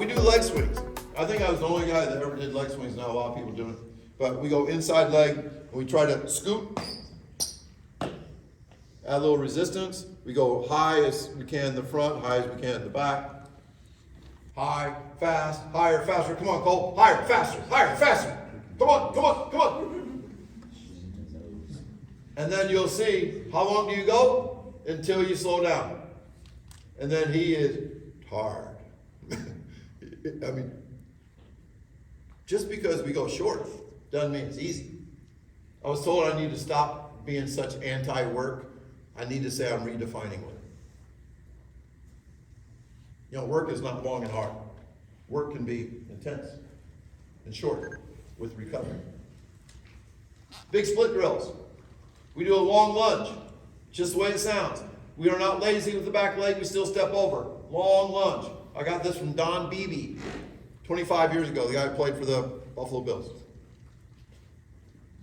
do leg swings. I think I was the only guy that ever did leg swings. Not a lot of people do it. But we go inside leg, and we try to scoop, add a little resistance. We go high as we can in the front, high as we can in the back. High, fast, higher, faster. Come on, Cole. Higher, faster, higher, faster. Come on, come on, come on. And then you'll see, how long do you go? Until you slow down. And then he is hard. I mean, just because we go short doesn't mean it's easy. I was told I need to stop being such anti-work. I need to say I'm redefining work. You know, work is not long and hard. Work can be intense and short with recovery. Big split drills. We do a long lunge, just the way it sounds. We are not lazy with the back leg, we still step over. Long lunge. I got this from Don Beebe, 25 years ago, the guy who played for the Buffalo Bills.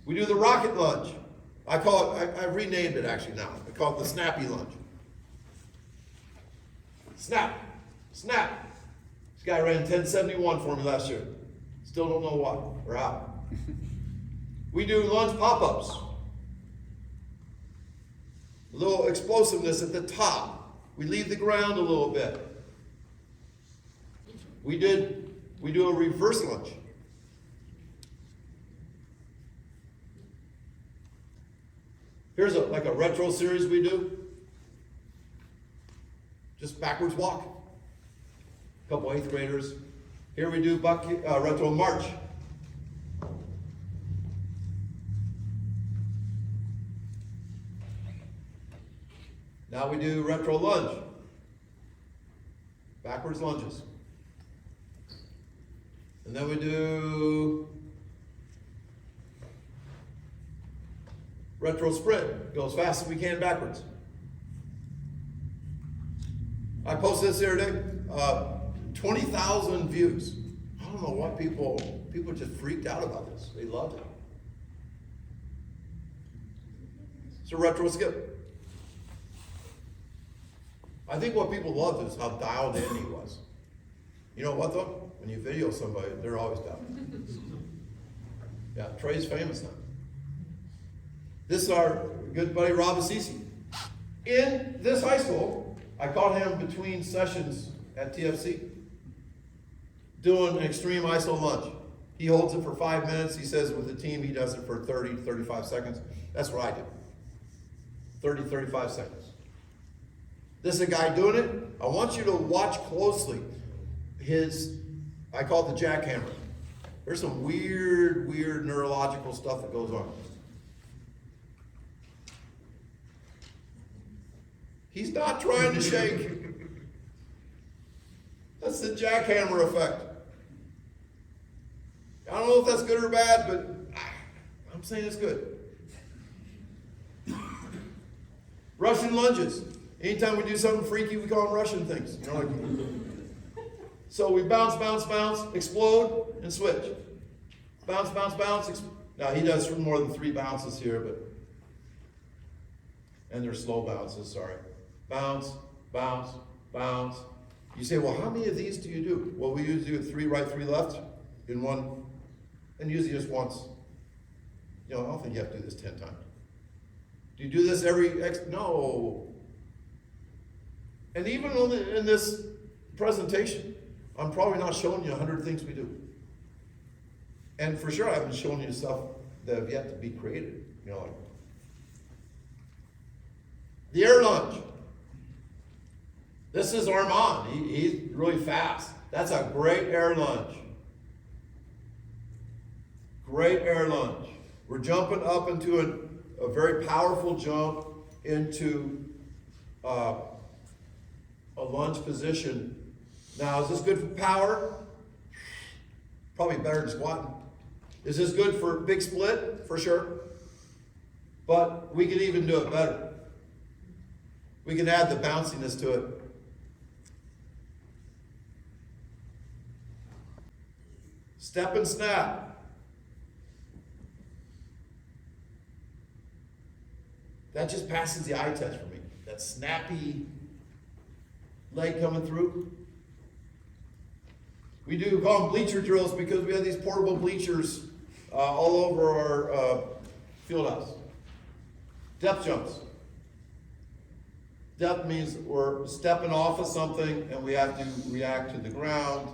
We do the rocket lunge. I call it, I've renamed it actually now. I call it the snappy lunge. Snap, snap. This guy ran 1071 for me last year. Still don't know why or how. We do lunge pop-ups. A little explosiveness at the top. We leave the ground a little bit. We do a reverse lunge. Here's like a retro series we do. Just backwards walk. A couple 8th graders. Here we do retro march. Now we do retro lunge. Backwards lunges. And then we do retro sprint. Go as fast as we can backwards. I posted this the other day. 20,000 views. I don't know what people just freaked out about this. They loved it. It's a retro skip. I think what people loved is how dialed in he was. You know what though? When you video somebody, they're always dialed in. Yeah, Trey's famous now. This is our good buddy Rob Assisi. In this high school, I caught him between sessions at TFC doing an extreme iso lunge. He holds it for 5 minutes. He says with the team he does it for 30 to 35 seconds. That's what I do. 30, 35 seconds. This is a guy doing it. I want you to watch closely I call it the jackhammer. There's some weird neurological stuff that goes on. He's not trying to shake. That's the jackhammer effect. I don't know if that's good or bad, but I'm saying it's good. Russian lunges. Anytime we do something freaky, we call them Russian things. You know, like, so we bounce, bounce, bounce, explode, and switch. Bounce, bounce, bounce. Now he does more than 3 bounces here, and they're slow bounces, sorry. Bounce, bounce, bounce. You say, well, how many of these do you do? Well, we usually do 3 right, 3 left in one, and usually just once. You know, I don't think you have to do this 10 times. Do you do this no. And even in this presentation, I'm probably not showing you 100 things we do. And for sure, I haven't shown you stuff that have yet to be created. You know, like the air lunge. This is Armand. He's really fast. That's a great air lunge. Great air lunge. We're jumping up into a very powerful jump into a lunge position. Now, is this good for power? Probably better than squatting. Is this good for big split? For sure. But we can even do it better. We can add the bounciness to it. Step and snap. That just passes the eye test for me. That snappy leg coming through. We do call them bleacher drills because we have these portable bleachers all over our field house. Depth jumps. Depth means we're stepping off of something and we have to react to the ground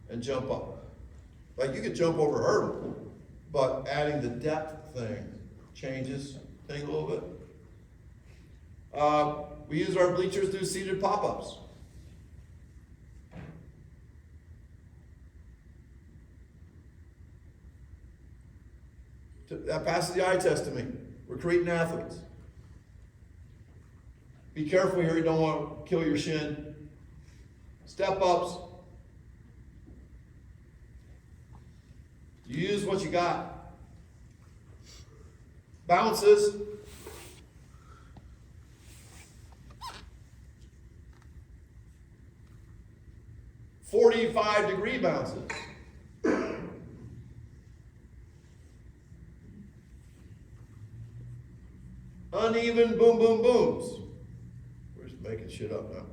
and jump up. Like you could jump over a hurdle, but adding the depth thing changes things a little bit. We use our bleachers to do seated pop-ups. That passes the eye test to me. We're creating athletes. Be careful here, you don't want to kill your shin. Step ups. You use what you got. Bounces. "45-degree bounces. Uneven boom, boom, booms. We're just making shit up now.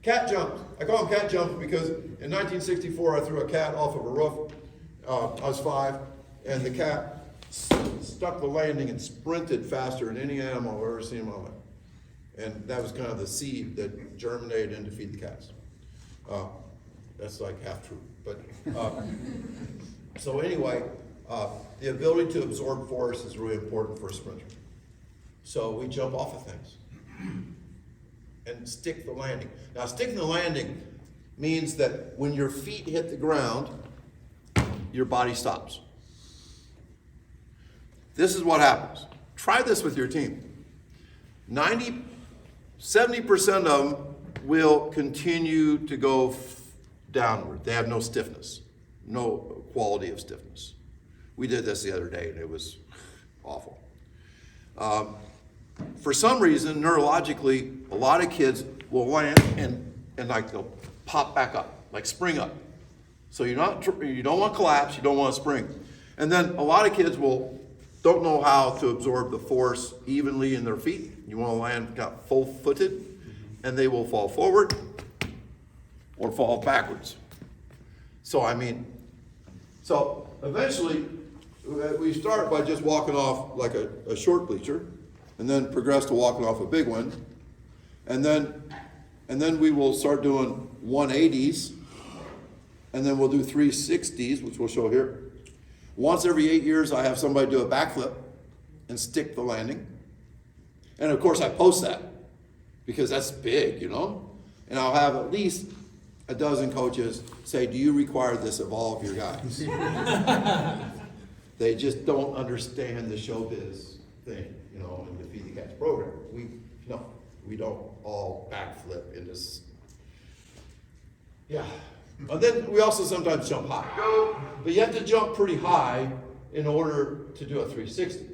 Cat jumps. I call them cat jumps because in 1964 I threw a cat off of a roof. I was 5, and the cat stuck the landing and sprinted faster than any animal I've ever seen in my life. And that was kind of the seed that germinated into Feed the Cats. That's like half true. But so anyway, the ability to absorb force is really important for a sprinter. So we jump off of things and stick the landing. Now, sticking the landing means that when your feet hit the ground, your body stops. This is what happens. Try this with your team. 70% of them will continue to go downward. They have no stiffness, no quality of stiffness. We did this the other day and it was awful. For some reason, neurologically, a lot of kids will land and like they'll pop back up, like spring up. So you don't want collapse, you don't want to spring. And then a lot of kids don't know how to absorb the force evenly in their feet. You want to land full-footed, and they will fall forward or fall backwards. So eventually we start by just walking off like a short bleacher, and then progress to walking off a big one, and then we will start doing 180s, and then we'll do 360s, which we'll show here. Once every 8 years, I have somebody do a backflip and stick the landing. And of course, I post that because that's big, you know? And I'll have at least a dozen coaches say, do you require this of all of your guys? They just don't understand the showbiz thing, you know, in the Feed the Cats program. We don't all backflip in this. Yeah. And then we also sometimes jump high. But you have to jump pretty high in order to do a 360.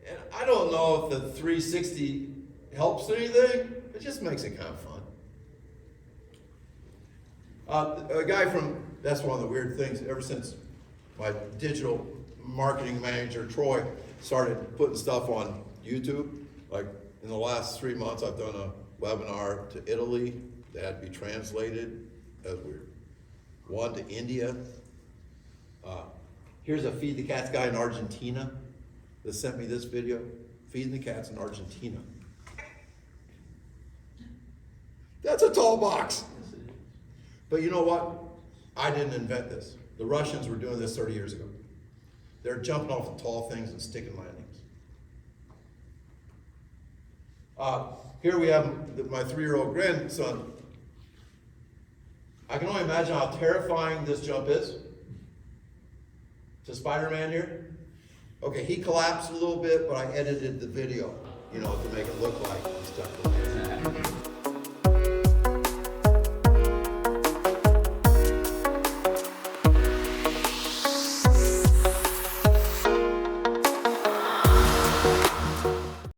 And I don't know if the 360 helps anything. It just makes it kind of fun. A guy that's one of the weird things, ever since my digital marketing manager, Troy, started putting stuff on YouTube. Like in the last 3 months, I've done a webinar to Italy that had to be translated. That was weird. One to India. Here's a Feed the Cats guy in Argentina that sent me this video. Feeding the Cats in Argentina. That's a tall box. But you know what? I didn't invent this. The Russians were doing this 30 years ago. They're jumping off of tall things and sticking landings. Here we have my 3-year-old grandson. I can only imagine how terrifying this jump is. To Spider-Man here. Okay, he collapsed a little bit, but I edited the video, you know, to make it look like he stuck.